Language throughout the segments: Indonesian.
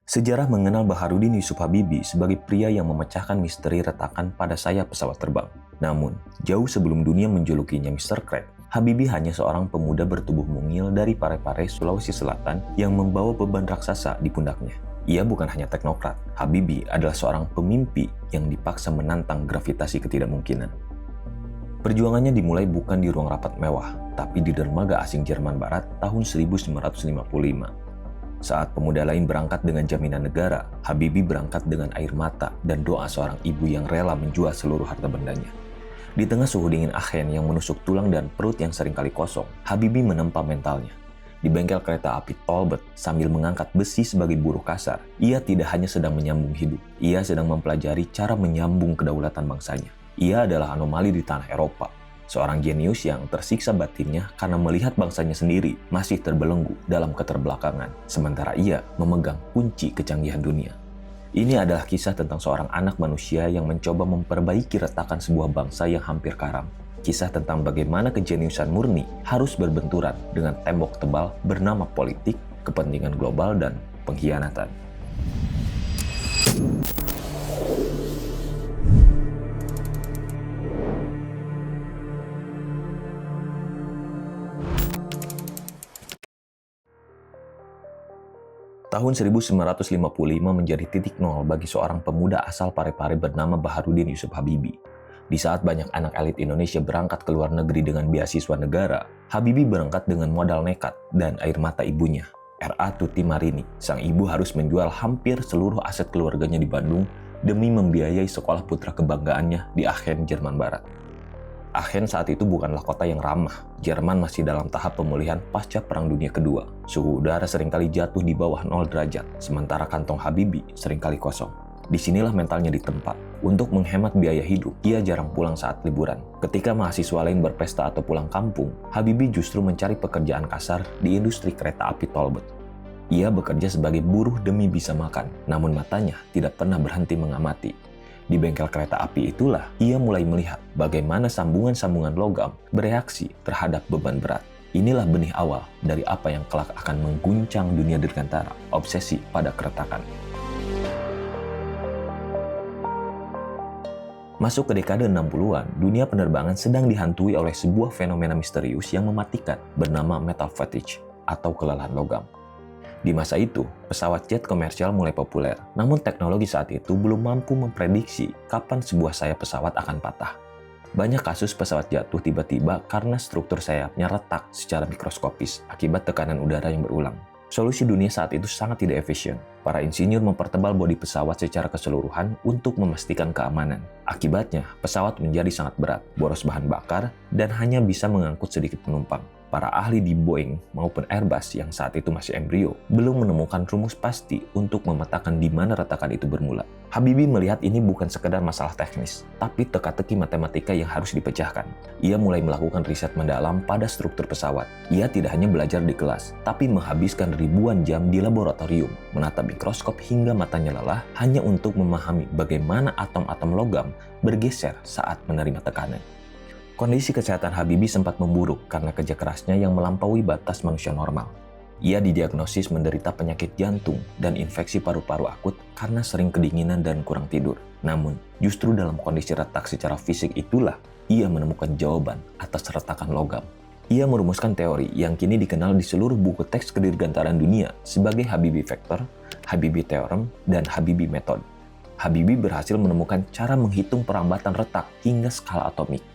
Sejarah mengenal Baharudin Yusuf Habibie sebagai pria yang memecahkan misteri retakan pada sayap pesawat terbang. Namun, jauh sebelum dunia menjulukinya Mr. Crack, Habibie hanya seorang pemuda bertubuh mungil dari Parepare, Sulawesi Selatan yang membawa beban raksasa di pundaknya. Ia bukan hanya teknokrat, Habibie adalah seorang pemimpi yang dipaksa menantang gravitasi ketidakmungkinan. Perjuangannya dimulai bukan di ruang rapat mewah, tapi di dermaga asing Jerman Barat tahun 1955. Saat pemuda lain berangkat dengan jaminan negara, Habibie berangkat dengan air mata dan doa seorang ibu yang rela menjual seluruh harta bendanya. Di tengah suhu dingin Aachen yang menusuk tulang dan perut yang seringkali kosong, Habibie menempa mentalnya. Di bengkel kereta api Tolbert, sambil mengangkat besi sebagai buruh kasar, ia tidak hanya sedang menyambung hidup, ia sedang mempelajari cara menyambung kedaulatan bangsanya. Ia adalah anomali di tanah Eropa, seorang jenius yang tersiksa batinnya karena melihat bangsanya sendiri masih terbelenggu dalam keterbelakangan, sementara ia memegang kunci kecanggihan dunia. Ini adalah kisah tentang seorang anak manusia yang mencoba memperbaiki retakan sebuah bangsa yang hampir karam. Kisah tentang bagaimana kejeniusan murni harus berbenturan dengan tembok tebal bernama politik, kepentingan global, dan pengkhianatan. Tahun 1955 menjadi titik nol bagi seorang pemuda asal Parepare bernama Baharudin Yusuf Habibie. Di saat banyak anak elit Indonesia berangkat ke luar negeri dengan beasiswa negara, Habibie berangkat dengan modal nekat dan air mata ibunya, R.A. Tuti Marini. Sang ibu harus menjual hampir seluruh aset keluarganya di Bandung demi membiayai sekolah putra kebanggaannya di Aachen, Jerman Barat. Aachen saat itu bukanlah kota yang ramah. Jerman masih dalam tahap pemulihan pasca Perang Dunia Kedua. Suhu udara seringkali jatuh di bawah 0 derajat, sementara kantong Habibie seringkali kosong. Disinilah mentalnya ditempa. Untuk menghemat biaya hidup, ia jarang pulang saat liburan. Ketika mahasiswa lain berpesta atau pulang kampung, Habibie justru mencari pekerjaan kasar di industri kereta api Tolbert. Ia bekerja sebagai buruh demi bisa makan, namun matanya tidak pernah berhenti mengamati. Di bengkel kereta api itulah ia mulai melihat bagaimana sambungan-sambungan logam bereaksi terhadap beban berat. Inilah benih awal dari apa yang kelak akan mengguncang dunia dirgantara, obsesi pada keretakan. Masuk ke dekade 60-an, dunia penerbangan sedang dihantui oleh sebuah fenomena misterius yang mematikan bernama metal fatigue atau kelelahan logam. Di masa itu, pesawat jet komersial mulai populer, namun teknologi saat itu belum mampu memprediksi kapan sebuah sayap pesawat akan patah. Banyak kasus pesawat jatuh tiba-tiba karena struktur sayapnya retak secara mikroskopis akibat tekanan udara yang berulang. Solusi dunia saat itu sangat tidak efisien. Para insinyur mempertebal bodi pesawat secara keseluruhan untuk memastikan keamanan. Akibatnya, pesawat menjadi sangat berat, boros bahan bakar, dan hanya bisa mengangkut sedikit penumpang. Para ahli di Boeing maupun Airbus yang saat itu masih embrio belum menemukan rumus pasti untuk memetakan di mana retakan itu bermula. Habibie melihat ini bukan sekedar masalah teknis, tapi teka-teki matematika yang harus dipecahkan. Ia mulai melakukan riset mendalam pada struktur pesawat. Ia tidak hanya belajar di kelas, tapi menghabiskan ribuan jam di laboratorium, menatap mikroskop hingga matanya lelah hanya untuk memahami bagaimana atom-atom logam bergeser saat menerima tekanan. Kondisi kesehatan Habibie sempat memburuk karena kerja kerasnya yang melampaui batas manusia normal. Ia didiagnosis menderita penyakit jantung dan infeksi paru-paru akut karena sering kedinginan dan kurang tidur. Namun, justru dalam kondisi retak secara fisik itulah ia menemukan jawaban atas retakan logam. Ia merumuskan teori yang kini dikenal di seluruh buku teks kedirgantaraan dunia sebagai Habibie Factor, Habibie Theorem, dan Habibie Method. Habibie berhasil menemukan cara menghitung perambatan retak hingga skala atomik.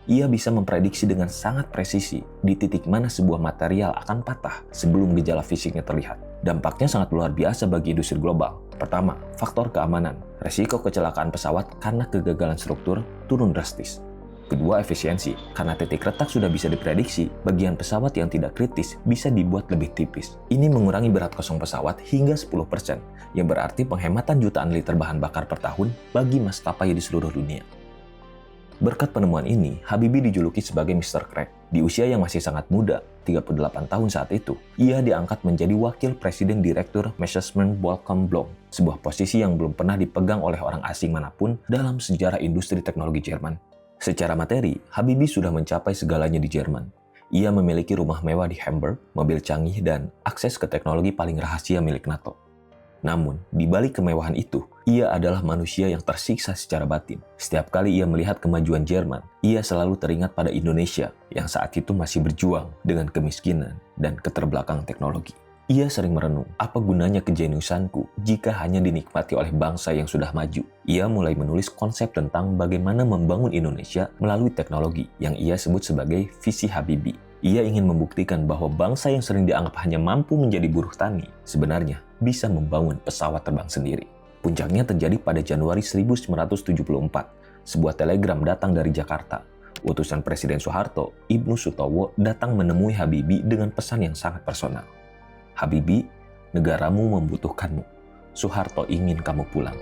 Ia bisa memprediksi dengan sangat presisi di titik mana sebuah material akan patah sebelum gejala fisiknya terlihat. Dampaknya sangat luar biasa bagi industri global. Pertama, faktor keamanan. Resiko kecelakaan pesawat karena kegagalan struktur turun drastis. Kedua, efisiensi. Karena titik retak sudah bisa diprediksi, bagian pesawat yang tidak kritis bisa dibuat lebih tipis. Ini mengurangi berat kosong pesawat hingga 10%, yang berarti penghematan jutaan liter bahan bakar per tahun bagi maskapai di seluruh dunia. Berkat penemuan ini, Habibie dijuluki sebagai Mr. Crack. Di usia yang masih sangat muda, 38 tahun saat itu, ia diangkat menjadi Wakil Presiden Direktur Management Bolcom Blom, sebuah posisi yang belum pernah dipegang oleh orang asing manapun dalam sejarah industri teknologi Jerman. Secara materi, Habibie sudah mencapai segalanya di Jerman. Ia memiliki rumah mewah di Hamburg, mobil canggih, dan akses ke teknologi paling rahasia milik NATO. Namun, di balik kemewahan itu, ia adalah manusia yang tersiksa secara batin. Setiap kali ia melihat kemajuan Jerman, ia selalu teringat pada Indonesia yang saat itu masih berjuang dengan kemiskinan dan keterbelakangan teknologi. Ia sering merenung, apa gunanya kejeniusanku jika hanya dinikmati oleh bangsa yang sudah maju. Ia mulai menulis konsep tentang bagaimana membangun Indonesia melalui teknologi yang ia sebut sebagai visi Habibie. Ia ingin membuktikan bahwa bangsa yang sering dianggap hanya mampu menjadi buruh tani, sebenarnya bisa membangun pesawat terbang sendiri. Puncaknya terjadi pada Januari 1974. Sebuah telegram datang dari Jakarta. Utusan Presiden Soeharto, Ibnu Sutowo, datang menemui Habibie dengan pesan yang sangat personal. Habibie, negaramu membutuhkanmu. Soeharto ingin kamu pulang.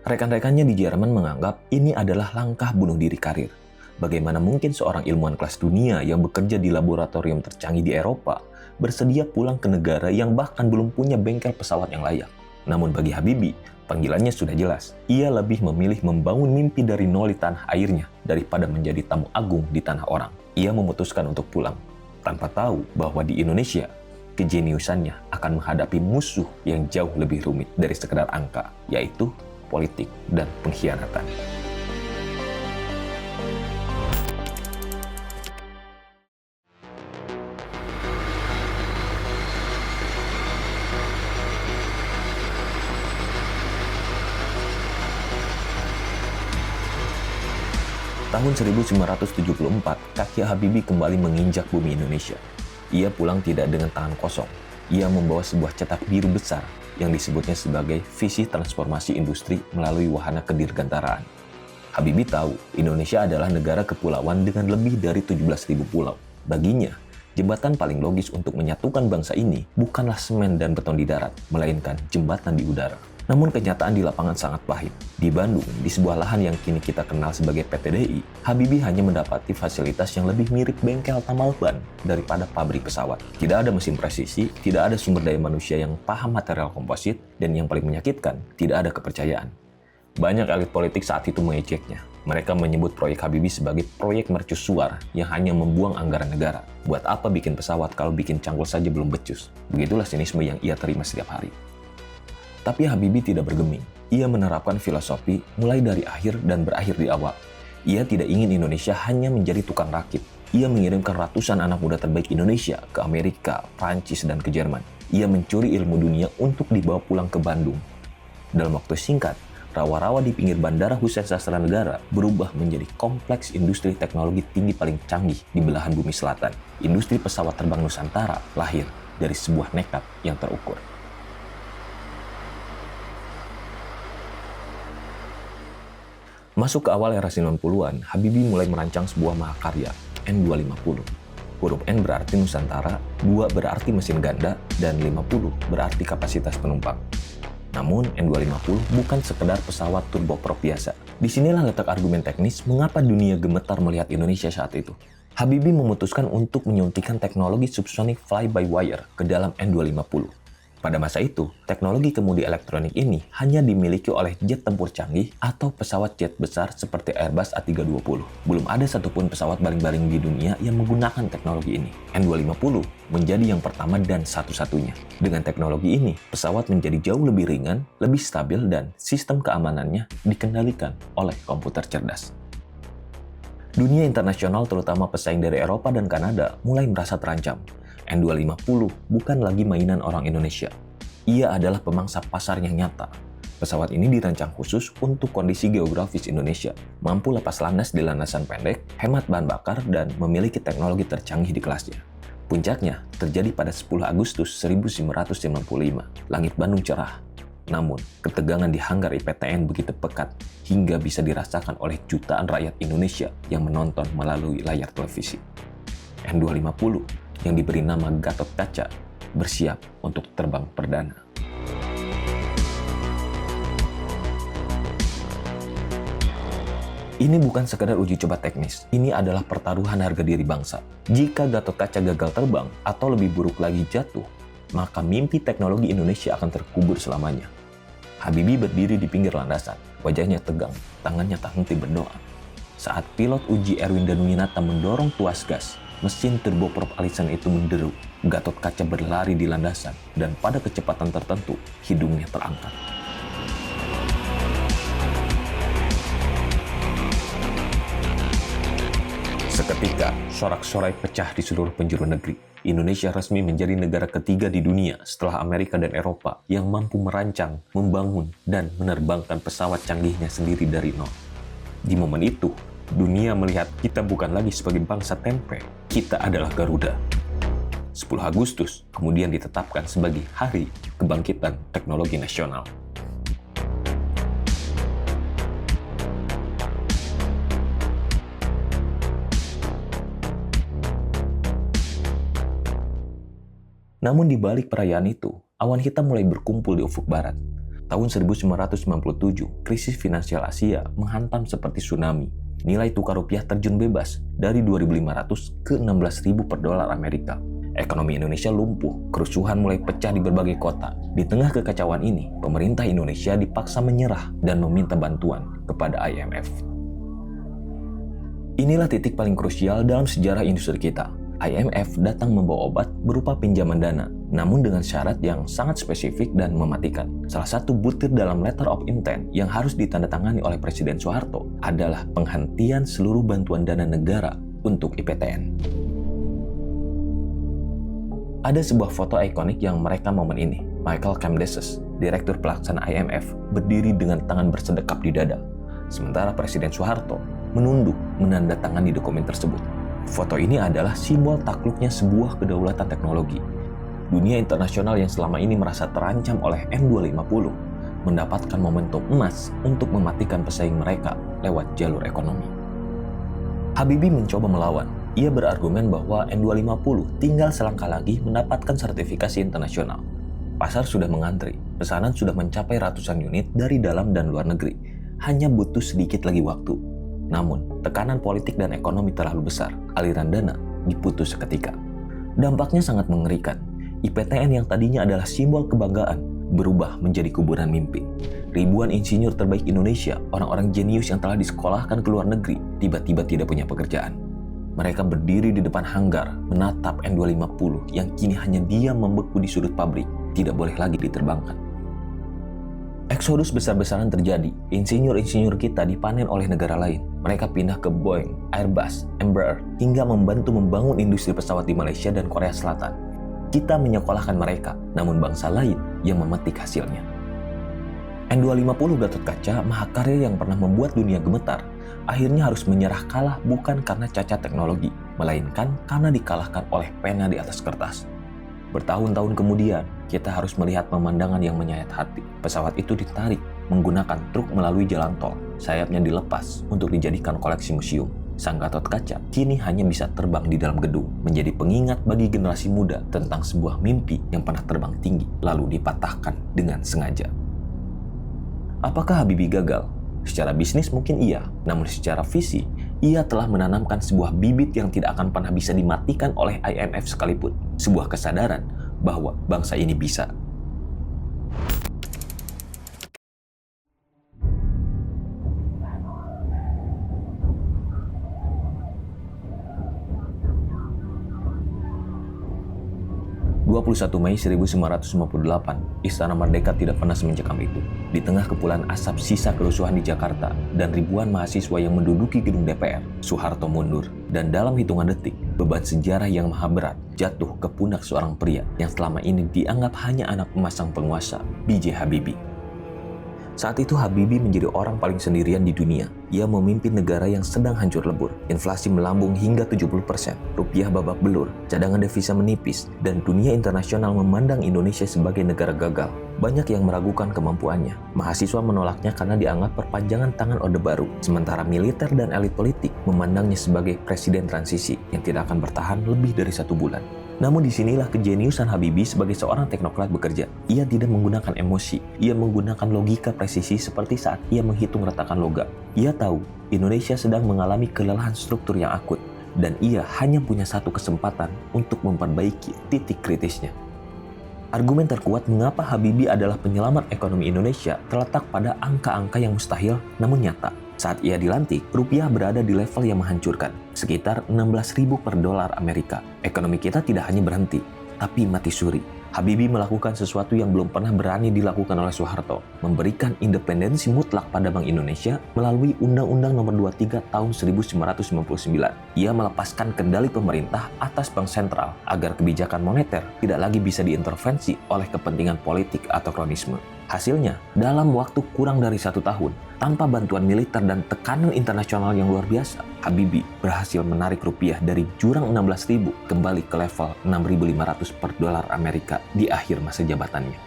Rekan-rekannya di Jerman menganggap ini adalah langkah bunuh diri karir. Bagaimana mungkin seorang ilmuwan kelas dunia yang bekerja di laboratorium tercanggih di Eropa bersedia pulang ke negara yang bahkan belum punya bengkel pesawat yang layak? Namun bagi Habibie, panggilannya sudah jelas. Ia lebih memilih membangun mimpi dari nol di tanah airnya daripada menjadi tamu agung di tanah orang. Ia memutuskan untuk pulang, tanpa tahu bahwa di Indonesia, kejeniusannya akan menghadapi musuh yang jauh lebih rumit dari sekedar angka, yaitu politik dan pengkhianatan. Tahun 1974, kaki Habibie kembali menginjak bumi Indonesia. Ia pulang tidak dengan tangan kosong. Ia membawa sebuah cetak biru besar yang disebutnya sebagai visi transformasi industri melalui wahana kedirgantaraan. Habibie tahu Indonesia adalah negara kepulauan dengan lebih dari 17.000 pulau. Baginya, jembatan paling logis untuk menyatukan bangsa ini bukanlah semen dan beton di darat, melainkan jembatan di udara. Namun kenyataan di lapangan sangat pahit. Di Bandung, di sebuah lahan yang kini kita kenal sebagai PT DI, Habibie hanya mendapati fasilitas yang lebih mirip bengkel tambal ban daripada pabrik pesawat. Tidak ada mesin presisi, tidak ada sumber daya manusia yang paham material komposit, dan yang paling menyakitkan, tidak ada kepercayaan. Banyak elit politik saat itu mengejeknya. Mereka menyebut proyek Habibie sebagai proyek mercusuar yang hanya membuang anggaran negara. Buat apa bikin pesawat kalau bikin cangkul saja belum becus? Begitulah sinisme yang ia terima setiap hari. Tapi Habibie tidak bergeming. Ia menerapkan filosofi mulai dari akhir dan berakhir di awal. Ia tidak ingin Indonesia hanya menjadi tukang rakit. Ia mengirimkan ratusan anak muda terbaik Indonesia ke Amerika, Prancis, dan ke Jerman. Ia mencuri ilmu dunia untuk dibawa pulang ke Bandung. Dalam waktu singkat, rawa-rawa di pinggir Bandara Husein Sastra Negara berubah menjadi kompleks industri teknologi tinggi paling canggih di belahan bumi selatan. Industri pesawat terbang Nusantara lahir dari sebuah nekat yang terukur. Masuk ke awal era 90-an, Habibie mulai merancang sebuah mahakarya, N250. Huruf N berarti Nusantara, 2 berarti mesin ganda, dan 50 berarti kapasitas penumpang. Namun, N250 bukan sekedar pesawat turboprop biasa. Disinilah letak argumen teknis mengapa dunia gemetar melihat Indonesia saat itu. Habibie memutuskan untuk menyuntikkan teknologi subsonic fly-by-wire ke dalam N250. Pada masa itu, teknologi kemudi elektronik ini hanya dimiliki oleh jet tempur canggih atau pesawat jet besar seperti Airbus A320. Belum ada satupun pesawat baling-baling di dunia yang menggunakan teknologi ini. N250 menjadi yang pertama dan satu-satunya. Dengan teknologi ini, pesawat menjadi jauh lebih ringan, lebih stabil, dan sistem keamanannya dikendalikan oleh komputer cerdas. Dunia internasional, terutama pesaing dari Eropa dan Kanada, mulai merasa terancam. N250 bukan lagi mainan orang Indonesia. Ia adalah pemangsa pasar yang nyata. Pesawat ini dirancang khusus untuk kondisi geografis Indonesia, mampu lepas landas di landasan pendek, hemat bahan bakar, dan memiliki teknologi tercanggih di kelasnya. Puncaknya terjadi pada 10 Agustus 1955. Langit Bandung cerah. Namun, ketegangan di hanggar IPTN begitu pekat hingga bisa dirasakan oleh jutaan rakyat Indonesia yang menonton melalui layar televisi. N250 yang diberi nama Gatot Kaca bersiap untuk terbang perdana. Ini bukan sekedar uji coba teknis, ini adalah pertaruhan harga diri bangsa. Jika Gatot Kaca gagal terbang atau lebih buruk lagi jatuh, maka mimpi teknologi Indonesia akan terkubur selamanya. Habibie berdiri di pinggir landasan, wajahnya tegang, tangannya tak henti berdoa. Saat pilot uji Erwin Danuyinata mendorong tuas gas, mesin turboprop Allison itu menderu. Gatot Kaca berlari di landasan, dan pada kecepatan tertentu, hidungnya terangkat. Seketika, sorak-sorai pecah di seluruh penjuru negeri. Indonesia resmi menjadi negara ketiga di dunia setelah Amerika dan Eropa yang mampu merancang, membangun, dan menerbangkan pesawat canggihnya sendiri dari nol. Di momen itu, dunia melihat kita bukan lagi sebagai bangsa tempe, kita adalah Garuda. 10 Agustus kemudian ditetapkan sebagai Hari Kebangkitan Teknologi Nasional. Namun di balik perayaan itu, awan hitam mulai berkumpul di ufuk barat. Tahun 1997, krisis finansial Asia menghantam seperti tsunami. Nilai tukar rupiah terjun bebas dari 2.500 ke 16.000 per dolar Amerika. Ekonomi Indonesia lumpuh, kerusuhan mulai pecah di berbagai kota. Di tengah kekacauan ini, pemerintah Indonesia dipaksa menyerah dan meminta bantuan kepada IMF. Inilah titik paling krusial dalam sejarah industri kita. IMF datang membawa obat berupa pinjaman dana, namun dengan syarat yang sangat spesifik dan mematikan. Salah satu butir dalam letter of intent yang harus ditandatangani oleh Presiden Soeharto adalah penghentian seluruh bantuan dana negara untuk IPTN. Ada sebuah foto ikonik yang merekam momen ini. Michael Camdessus, Direktur Pelaksana IMF, berdiri dengan tangan bersedekap di dada. Sementara Presiden Soeharto menunduk menandatangani dokumen tersebut. Foto ini adalah simbol takluknya sebuah kedaulatan teknologi. Dunia internasional yang selama ini merasa terancam oleh M250 mendapatkan momentum emas untuk mematikan pesaing mereka lewat jalur ekonomi. Habibie mencoba melawan. Ia berargumen bahwa M250 tinggal selangkah lagi mendapatkan sertifikasi internasional. Pasar sudah mengantri, pesanan sudah mencapai ratusan unit dari dalam dan luar negeri. Hanya butuh sedikit lagi waktu. Namun, tekanan politik dan ekonomi terlalu besar, aliran dana diputus seketika. Dampaknya sangat mengerikan. IPTN yang tadinya adalah simbol kebanggaan, berubah menjadi kuburan mimpi. Ribuan insinyur terbaik Indonesia, orang-orang jenius yang telah disekolahkan ke luar negeri, tiba-tiba tidak punya pekerjaan. Mereka berdiri di depan hanggar, menatap N250 yang kini hanya diam membeku di sudut pabrik, tidak boleh lagi diterbangkan. Eksodus besar-besaran terjadi, insinyur-insinyur kita dipanen oleh negara lain. Mereka pindah ke Boeing, Airbus, Embraer, hingga membantu membangun industri pesawat di Malaysia dan Korea Selatan. Kita menyekolahkan mereka, namun bangsa lain yang memetik hasilnya. N250 Gatot Kaca, mahakarya yang pernah membuat dunia gemetar, akhirnya harus menyerah kalah bukan karena cacat teknologi, melainkan karena dikalahkan oleh pena di atas kertas. Bertahun-tahun kemudian, kita harus melihat pemandangan yang menyayat hati. Pesawat itu ditarik menggunakan truk melalui jalan tol. Sayapnya dilepas untuk dijadikan koleksi museum. Sang Gatot Kaca kini hanya bisa terbang di dalam gedung, menjadi pengingat bagi generasi muda tentang sebuah mimpi yang pernah terbang tinggi, lalu dipatahkan dengan sengaja. Apakah Habibie gagal? Secara bisnis mungkin iya, namun secara visi, ia telah menanamkan sebuah bibit yang tidak akan pernah bisa dimatikan oleh IMF sekalipun. Sebuah kesadaran bahwa bangsa ini bisa. Mei 1958, Istana Merdeka tidak pernah semencekam itu. Di tengah kepulan asap sisa kerusuhan di Jakarta dan ribuan mahasiswa yang menduduki gedung DPR, Soeharto mundur. Dan dalam hitungan detik, beban sejarah yang maha berat jatuh ke pundak seorang pria yang selama ini dianggap hanya anak emas sang penguasa, B.J. Habibie. Saat itu Habibie menjadi orang paling sendirian di dunia. Ia memimpin negara yang sedang hancur lebur. Inflasi melambung hingga 70%, rupiah babak belur, cadangan devisa menipis, dan dunia internasional memandang Indonesia sebagai negara gagal. Banyak yang meragukan kemampuannya. Mahasiswa menolaknya karena dianggap perpanjangan tangan Orde Baru, sementara militer dan elit politik memandangnya sebagai presiden transisi yang tidak akan bertahan lebih dari 1 bulan. Namun disinilah kejeniusan Habibie sebagai seorang teknokrat bekerja. Ia tidak menggunakan emosi, ia menggunakan logika presisi seperti saat ia menghitung retakan logam. Ia tahu Indonesia sedang mengalami kelelahan struktur yang akut, dan ia hanya punya satu kesempatan untuk memperbaiki titik kritisnya. Argumen terkuat mengapa Habibie adalah penyelamat ekonomi Indonesia terletak pada angka-angka yang mustahil namun nyata. Saat ia dilantik, rupiah berada di level yang menghancurkan, sekitar 16.000 per dolar Amerika. Ekonomi kita tidak hanya berhenti, tapi mati suri. Habibie melakukan sesuatu yang belum pernah berani dilakukan oleh Soeharto, memberikan independensi mutlak pada Bank Indonesia melalui Undang-Undang Nomor 23 Tahun 1999. Ia melepaskan kendali pemerintah atas Bank Sentral agar kebijakan moneter tidak lagi bisa diintervensi oleh kepentingan politik atau kronisme. Hasilnya, dalam waktu kurang dari 1 tahun, tanpa bantuan militer dan tekanan internasional yang luar biasa, Habibie berhasil menarik rupiah dari jurang 16.000 kembali ke level 6.500 per dolar Amerika di akhir masa jabatannya.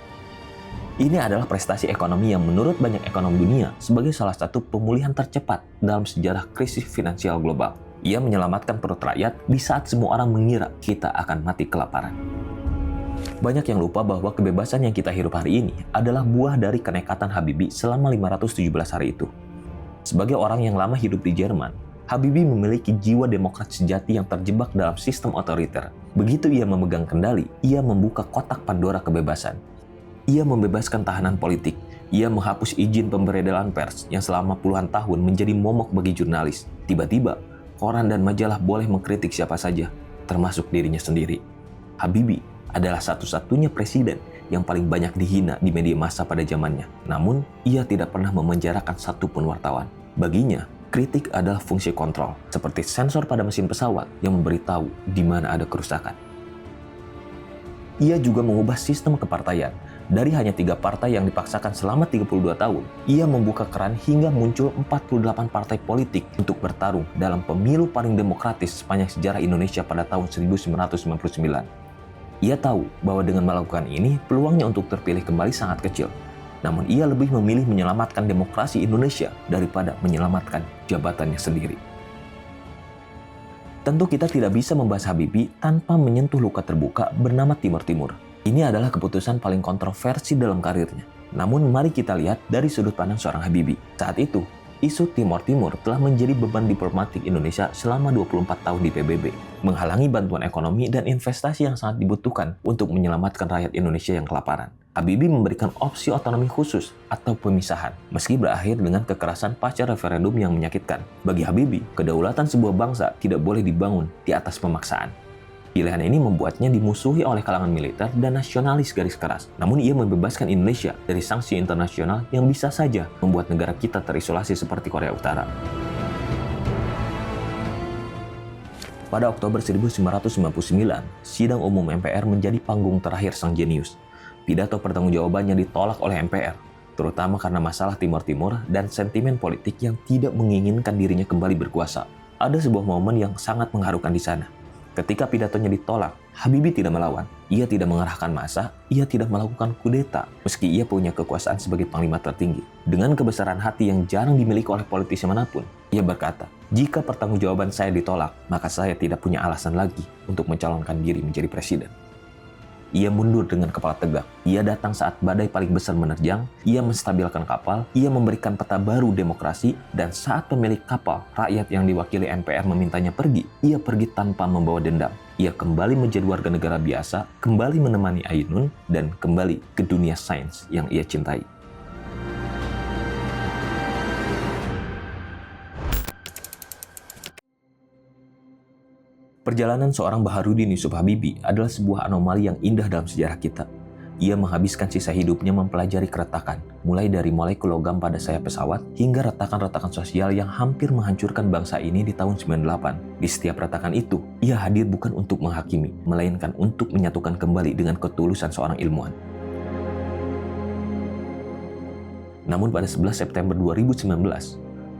Ini adalah prestasi ekonomi yang menurut banyak ekonom dunia sebagai salah satu pemulihan tercepat dalam sejarah krisis finansial global. Ia menyelamatkan perut rakyat di saat semua orang mengira kita akan mati kelaparan. Banyak yang lupa bahwa kebebasan yang kita hirup hari ini adalah buah dari kenekatan Habibie selama 517 hari itu. Sebagai orang yang lama hidup di Jerman, Habibie memiliki jiwa demokrat sejati yang terjebak dalam sistem otoriter. Begitu ia memegang kendali, ia membuka kotak Pandora kebebasan. Ia membebaskan tahanan politik. Ia menghapus izin pemberedalan pers yang selama puluhan tahun menjadi momok bagi jurnalis. Tiba-tiba, koran dan majalah boleh mengkritik siapa saja, termasuk dirinya sendiri. Habibie adalah satu-satunya presiden yang paling banyak dihina di media massa pada zamannya. Namun, ia tidak pernah memenjarakan satupun wartawan. Baginya, kritik adalah fungsi kontrol, seperti sensor pada mesin pesawat yang memberitahu di mana ada kerusakan. Ia juga mengubah sistem kepartaian. Dari hanya 3 partai yang dipaksakan selama 32 tahun, ia membuka keran hingga muncul 48 partai politik untuk bertarung dalam pemilu paling demokratis sepanjang sejarah Indonesia pada tahun 1999. Ia tahu bahwa dengan melakukan ini, peluangnya untuk terpilih kembali sangat kecil. Namun ia lebih memilih menyelamatkan demokrasi Indonesia daripada menyelamatkan jabatannya sendiri. Tentu kita tidak bisa membahas Habibie tanpa menyentuh luka terbuka bernama Timur Timur. Ini adalah keputusan paling kontroversi dalam karirnya. Namun mari kita lihat dari sudut pandang seorang Habibie. Saat itu, isu Timor Timur telah menjadi beban diplomatik Indonesia selama 24 tahun di PBB, menghalangi bantuan ekonomi dan investasi yang sangat dibutuhkan untuk menyelamatkan rakyat Indonesia yang kelaparan. Habibie memberikan opsi otonomi khusus atau pemisahan, meski berakhir dengan kekerasan pasca referendum yang menyakitkan. Bagi Habibie, kedaulatan sebuah bangsa tidak boleh dibangun di atas pemaksaan. Pilihan ini membuatnya dimusuhi oleh kalangan militer dan nasionalis garis keras. Namun ia membebaskan Indonesia dari sanksi internasional yang bisa saja membuat negara kita terisolasi seperti Korea Utara. Pada Oktober 1999, sidang umum MPR menjadi panggung terakhir sang jenius. Pidato pertanggungjawabannya ditolak oleh MPR, terutama karena masalah Timor Timur dan sentimen politik yang tidak menginginkan dirinya kembali berkuasa. Ada sebuah momen yang sangat mengharukan di sana. Ketika pidatonya ditolak, Habibie tidak melawan. Ia tidak mengerahkan massa, ia tidak melakukan kudeta, meski ia punya kekuasaan sebagai panglima tertinggi. Dengan kebesaran hati yang jarang dimiliki oleh politisi manapun, ia berkata, "Jika pertanggungjawaban saya ditolak, maka saya tidak punya alasan lagi untuk mencalonkan diri menjadi presiden." Ia mundur dengan kepala tegak. Ia datang saat badai paling besar menerjang, ia menstabilkan kapal, ia memberikan peta baru demokrasi, dan saat pemilik kapal, rakyat yang diwakili MPR memintanya pergi, ia pergi tanpa membawa dendam. Ia kembali menjadi warga negara biasa, kembali menemani Ainun, dan kembali ke dunia sains yang ia cintai. Perjalanan seorang Baharudin Yusuf Habibie adalah sebuah anomali yang indah dalam sejarah kita. Ia menghabiskan sisa hidupnya mempelajari keretakan, mulai dari molekul logam pada sayap pesawat hingga retakan-retakan sosial yang hampir menghancurkan bangsa ini di tahun 98. Di setiap retakan itu, ia hadir bukan untuk menghakimi, melainkan untuk menyatukan kembali dengan ketulusan seorang ilmuwan. Namun pada 11 September 2019,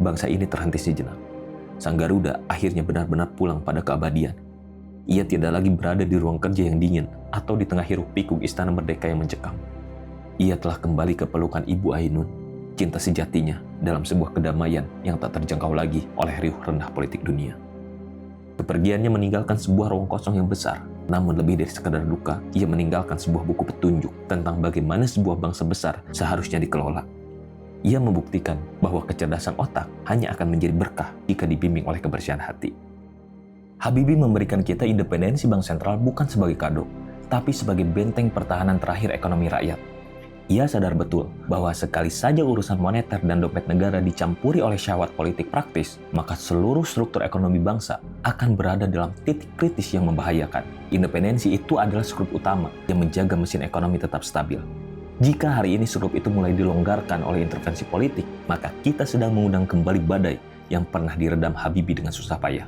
bangsa ini terhenti sejenak. Sang Garuda akhirnya benar-benar pulang pada keabadian. Ia tidak lagi berada di ruang kerja yang dingin atau di tengah hiruk-pikuk istana merdeka yang mencekam. Ia telah kembali ke pelukan Ibu Ainun, cinta sejatinya dalam sebuah kedamaian yang tak terjangkau lagi oleh riuh rendah politik dunia. Kepergiannya meninggalkan sebuah ruang kosong yang besar, namun lebih dari sekadar duka, ia meninggalkan sebuah buku petunjuk tentang bagaimana sebuah bangsa besar seharusnya dikelola. Ia membuktikan bahwa kecerdasan otak hanya akan menjadi berkah jika dibimbing oleh kebersihan hati. Habibie memberikan kita independensi bank sentral bukan sebagai kado, tapi sebagai benteng pertahanan terakhir ekonomi rakyat. Ia sadar betul bahwa sekali saja urusan moneter dan dompet negara dicampuri oleh syahwat politik praktis, maka seluruh struktur ekonomi bangsa akan berada dalam titik kritis yang membahayakan. Independensi itu adalah skrup utama yang menjaga mesin ekonomi tetap stabil. Jika hari ini skrup itu mulai dilonggarkan oleh intervensi politik, maka kita sedang mengundang kembali badai yang pernah diredam Habibie dengan susah payah.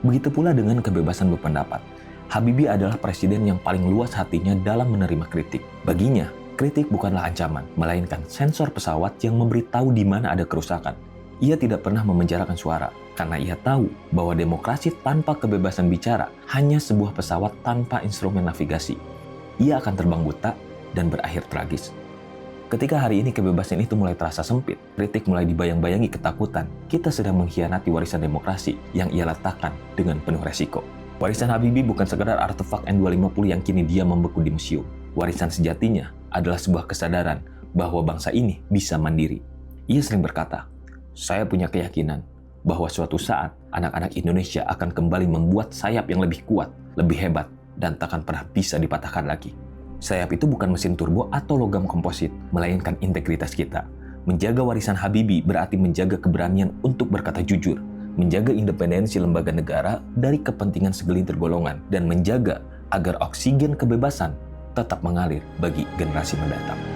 Begitu pula dengan kebebasan berpendapat. Habibie adalah presiden yang paling luas hatinya dalam menerima kritik. Baginya, kritik bukanlah ancaman, melainkan sensor pesawat yang memberitahu di mana ada kerusakan. Ia tidak pernah memenjarakan suara, karena ia tahu bahwa demokrasi tanpa kebebasan bicara hanya sebuah pesawat tanpa instrumen navigasi. Ia akan terbang buta dan berakhir tragis. Ketika hari ini kebebasan itu mulai terasa sempit, kritik mulai dibayang-bayangi ketakutan, kita sedang mengkhianati warisan demokrasi yang ia letakkan dengan penuh resiko. Warisan Habibie bukan sekedar artefak N250 yang kini dia membeku di museum. Warisan sejatinya adalah sebuah kesadaran bahwa bangsa ini bisa mandiri. Ia sering berkata, "Saya punya keyakinan bahwa suatu saat anak-anak Indonesia akan kembali membuat sayap yang lebih kuat, lebih hebat, dan takkan pernah bisa dipatahkan lagi." Sayap itu bukan mesin turbo atau logam komposit, melainkan integritas kita. Menjaga warisan Habibie berarti menjaga keberanian untuk berkata jujur, menjaga independensi lembaga negara dari kepentingan segelintir golongan, dan menjaga agar oksigen kebebasan tetap mengalir bagi generasi mendatang.